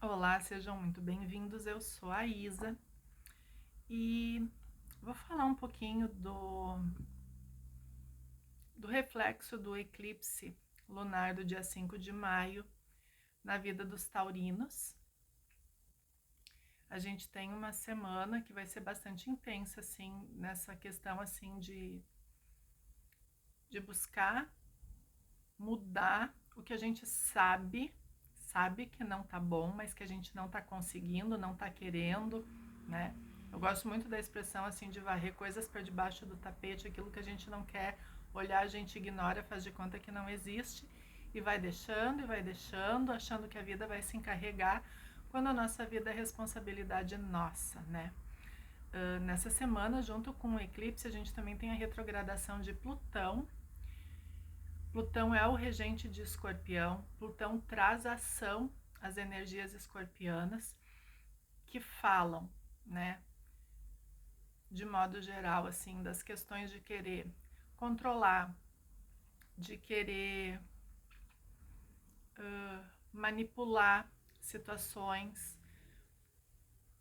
Olá, sejam muito bem-vindos. Eu sou a Isa e vou falar um pouquinho do reflexo do eclipse lunar do dia 5 de maio na vida dos taurinos. A gente tem uma semana que vai ser bastante intensa, assim, nessa questão, assim, de buscar mudar o que a gente sabe que não tá bom, mas que a gente não tá conseguindo, não tá querendo, né? Eu gosto muito da expressão assim de varrer coisas para debaixo do tapete, aquilo que a gente não quer olhar, a gente ignora, faz de conta que não existe e vai deixando, achando que a vida vai se encarregar, quando a nossa vida é responsabilidade nossa, né? Nessa semana, junto com o eclipse, a gente também tem a retrogradação de Plutão. Plutão é o regente de Escorpião. Plutão traz ação às energias escorpianas que falam, né, de modo geral, assim, das questões de querer controlar, de querer manipular situações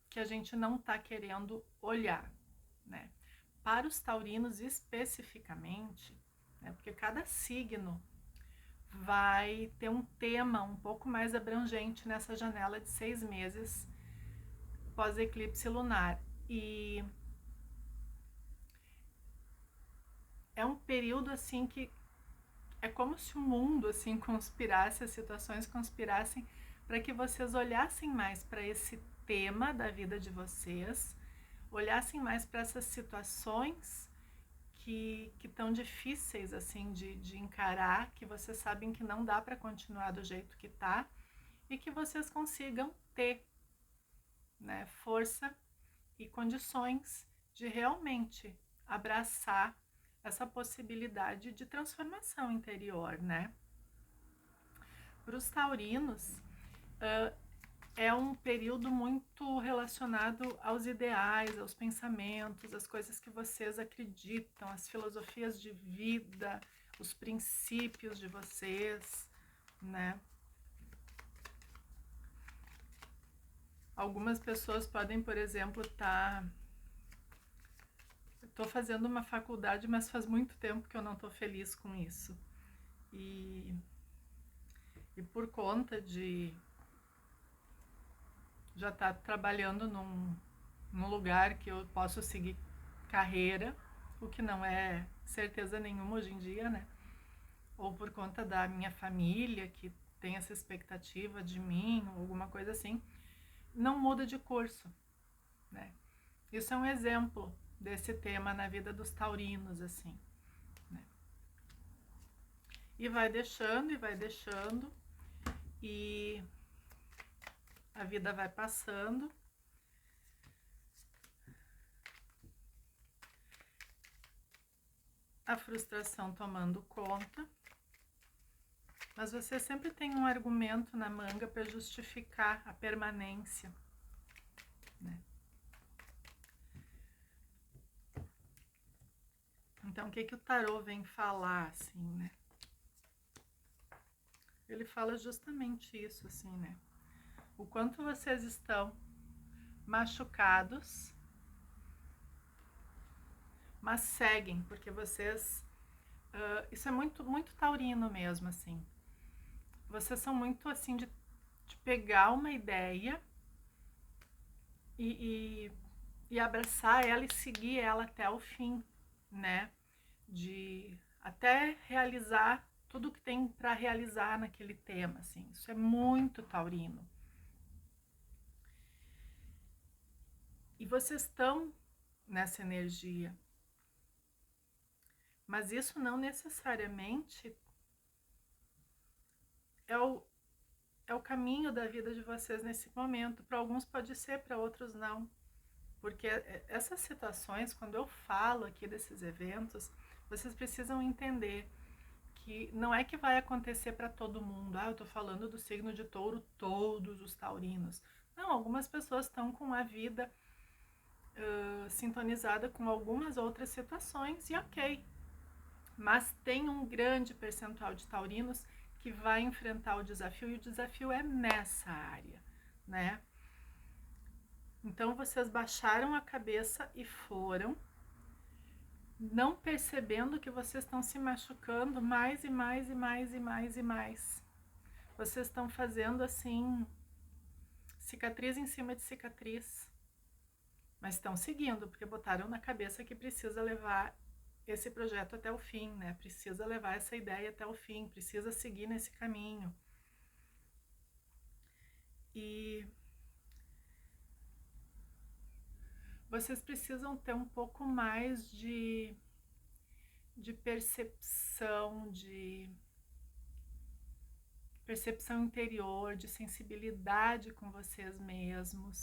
que a gente não está querendo olhar, né? Para os taurinos especificamente, né, porque cada signo vai ter um tema um pouco mais abrangente nessa janela de 6 meses pós-eclipse lunar. E é um período assim que é como se o mundo assim conspirasse, as situações conspirassem para que vocês olhassem mais para esse tema da vida de vocês, olhassem mais para essas situações que estão difíceis assim de encarar, que vocês sabem que não dá para continuar do jeito que tá, e que vocês consigam ter, né, força e condições de realmente abraçar essa possibilidade de transformação interior, né? Para os taurinos, é um período muito relacionado aos ideais, aos pensamentos, às coisas que vocês acreditam, as filosofias de vida, os princípios de vocês, né? Algumas pessoas podem, por exemplo, estou fazendo uma faculdade, mas faz muito tempo que eu não estou feliz com isso. E por conta de já estar trabalhando num lugar que eu posso seguir carreira, o que não é certeza nenhuma hoje em dia, né? Ou por conta da minha família, que tem essa expectativa de mim, ou alguma coisa assim, não muda de curso, né? Isso é um exemplo desse tema na vida dos taurinos, assim, né? E vai deixando, e a vida vai passando. A frustração tomando conta, mas você sempre tem um argumento na manga para justificar a permanência, né? Então, o que o tarô vem falar, assim, né? Ele fala justamente isso, assim, né? O quanto vocês estão machucados, mas seguem, porque vocês... isso é muito, muito taurino mesmo, assim. Vocês são muito, assim, de pegar uma ideia e abraçar ela e seguir ela até o fim, né? De até realizar tudo que tem para realizar naquele tema, assim. Isso é muito taurino. E vocês estão nessa energia. Mas isso não necessariamente é o caminho da vida de vocês nesse momento. Para alguns pode ser, para outros não. Porque essas situações, quando eu falo aqui desses eventos, vocês precisam entender que não é que vai acontecer para todo mundo. Eu tô falando do signo de touro, todos os taurinos. Não, algumas pessoas estão com a vida sintonizada com algumas outras situações e ok. Mas tem um grande percentual de taurinos que vai enfrentar o desafio, e o desafio é nessa área, né? Então vocês baixaram a cabeça e foram, não percebendo que vocês estão se machucando mais e mais e mais e mais e mais. Vocês estão fazendo assim, cicatriz em cima de cicatriz, mas estão seguindo, porque botaram na cabeça que precisa levar esse projeto até o fim, né? Precisa levar essa ideia até o fim, precisa seguir nesse caminho. E vocês precisam ter um pouco mais de percepção, de percepção interior, de sensibilidade com vocês mesmos.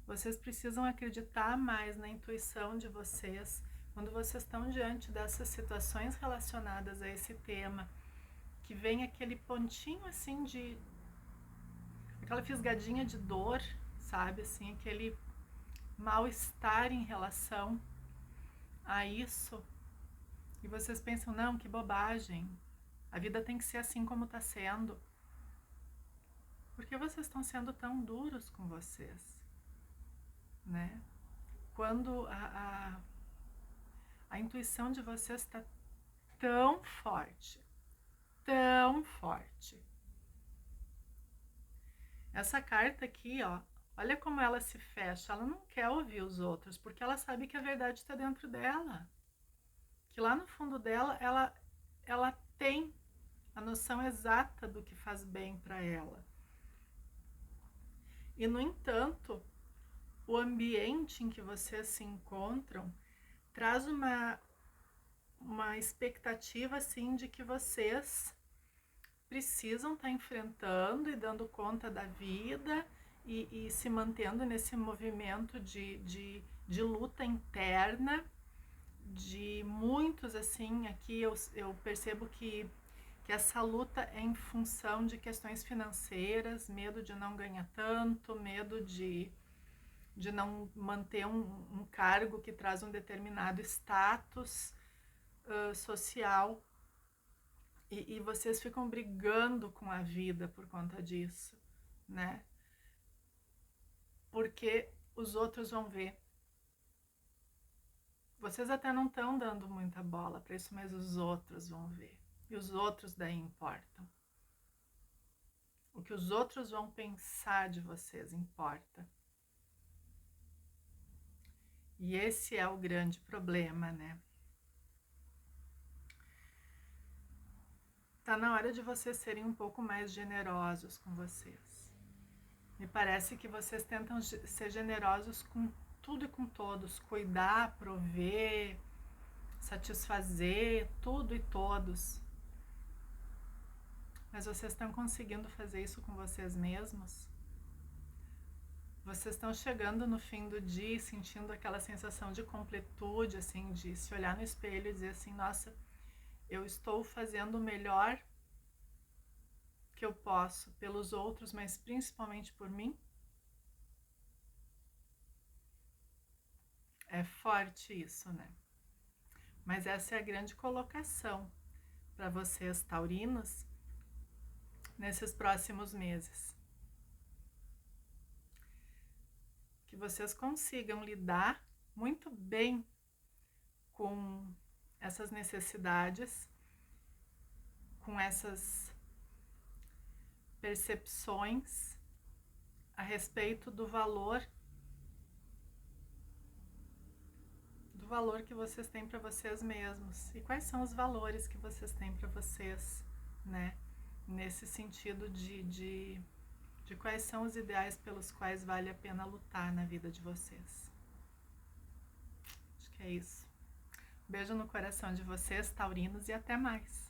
Vocês precisam acreditar mais na intuição de vocês quando vocês estão diante dessas situações relacionadas a esse tema, que vem aquele pontinho assim de aquela fisgadinha de dor, sabe, assim, aquele mal-estar em relação a isso, e vocês pensam, não, que bobagem, a vida tem que ser assim como está sendo. Por que vocês estão sendo tão duros com vocês, né? Quando a intuição de vocês está tão forte, tão forte. Essa carta aqui, ó, olha como ela se fecha. Ela não quer ouvir os outros, porque ela sabe que a verdade está dentro dela. Que lá no fundo dela, ela tem a noção exata do que faz bem para ela. E, no entanto, o ambiente em que vocês se encontram traz uma expectativa, assim, de que vocês precisam estar enfrentando e dando conta da vida e se mantendo nesse movimento de luta interna, de muitos, assim, aqui eu percebo que essa luta é em função de questões financeiras, medo de não ganhar tanto, medo de não manter um cargo que traz um determinado status social, e vocês ficam brigando com a vida por conta disso, né? Porque os outros vão ver. Vocês até não estão dando muita bola para isso, mas os outros vão ver. E os outros daí importam. O que os outros vão pensar de vocês importa. E esse é o grande problema, né? Tá na hora de vocês serem um pouco mais generosos com vocês. Me parece que vocês tentam ser generosos com tudo e com todos, cuidar, prover, satisfazer tudo e todos. Mas vocês estão conseguindo fazer isso com vocês mesmos? Vocês estão chegando no fim do dia sentindo aquela sensação de completude, assim, de se olhar no espelho e dizer assim, nossa, eu estou fazendo o melhor que eu posso pelos outros, mas principalmente por mim? É forte isso, né? Mas essa é a grande colocação para vocês, taurinos, nesses próximos meses. Que vocês consigam lidar muito bem com essas necessidades, com essas percepções a respeito do valor que vocês têm para vocês mesmos. E quais são os valores que vocês têm para vocês, né? Nesse sentido de quais são os ideais pelos quais vale a pena lutar na vida de vocês. Acho que é isso. Beijo no coração de vocês, taurinos, e até mais.